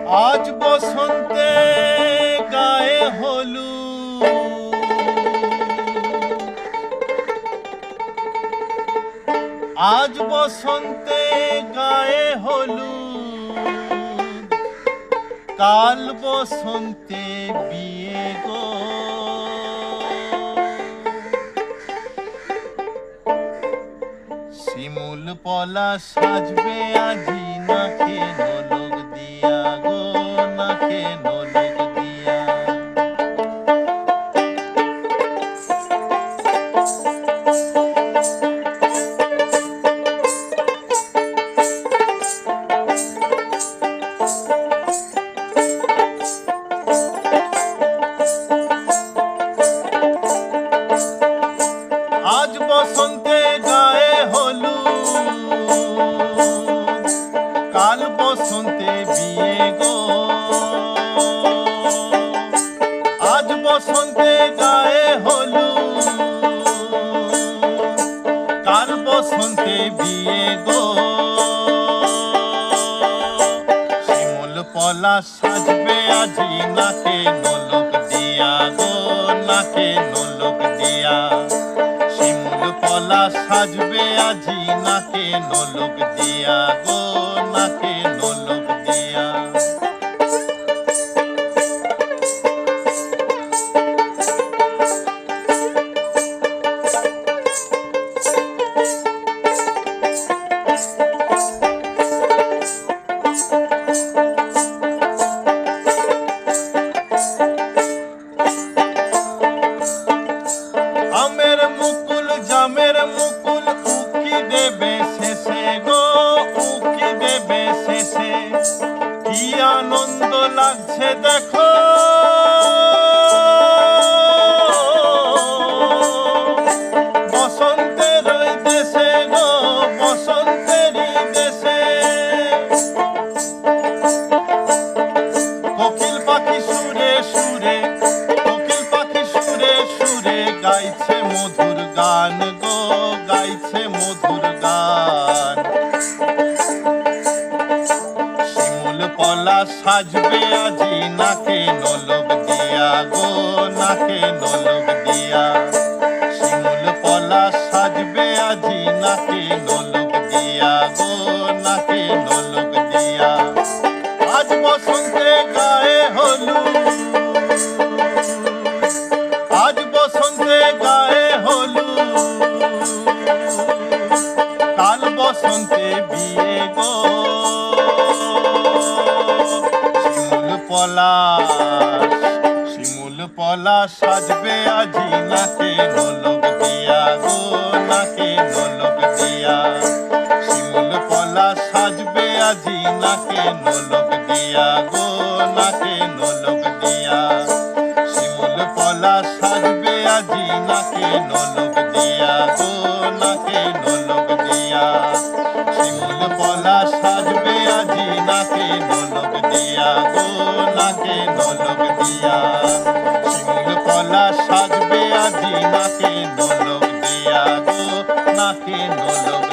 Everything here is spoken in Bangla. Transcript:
আজ বসন্তে গায়ে হলুদ, আজ বসন্তে গায়ে হলুদ, কাল বসন্তে বিয়ে গো। শিমুল পলা সাজবে আজি নাকে নোলক দিয়া গো, নাকে নোলক দিয়া। আজ বসন্তে গায়ে হলুদ, কাল বসন্তে বিয়ে গো। আজ বসন্তে গায়ে হলুদ, কাল বসন্তে বিয়ে গো। শিমুল পলা সাজবে আজি নাকে নোলক দিয়া গো, নাকে নোলক দিয়া। শিমুল পলা সাজবে আজি নাকে নোলক দিয়া গো, নাকে নোলক দিয়া। আমের মুকুল জামের মুকুল উকি দেবে শেষে গো, উকি দেবে শেষে। কি আনন্দ লাগছে দেখো, বসন্তের ওই দেশে গো, বসন্তেরই দেশে। কোকিল পাখি সুরে সুরে, কোকিল পাখি সুরে সুরে গাইছে মধুর গান গো, গাইছে মধুর গান। শিমুল পলা সাজবে আজি নাকে নোলক দিয়া গো, নাকে নোলক দিয়া। শিমুল পলা সাজবে আজি নাকে নোলক দিয়া গো, নাকে নোলক দিয়া। আজ বসন্তে গায়ে হলুদ, আজ বসন্তে গায়ে হলুদ, কাল বসন্তে বিয়ে গো। শিমুল পলাশ, শিমুল পলাশ সাজবে আজি নাকে নোলক দিয়া গো, নাকে নোলক দিয়া। শিমুল পলাশ সাজবে আজি নাকে নোলক দিয়া গো, নাকে নোলক দিয়া। শিমুল পলাশ সাজবে আজি নাকে নোলক দিয়া গো, নাকে নোলক দিয়া। শিমুল পলাশ সাজবে আজি নাকে নোলক দিয়া গো, নাকে নোলক দিয়া। শিমুল পলাশ সাজবে আজি নাকে নোলক দিয়া গো, নাকে নোলক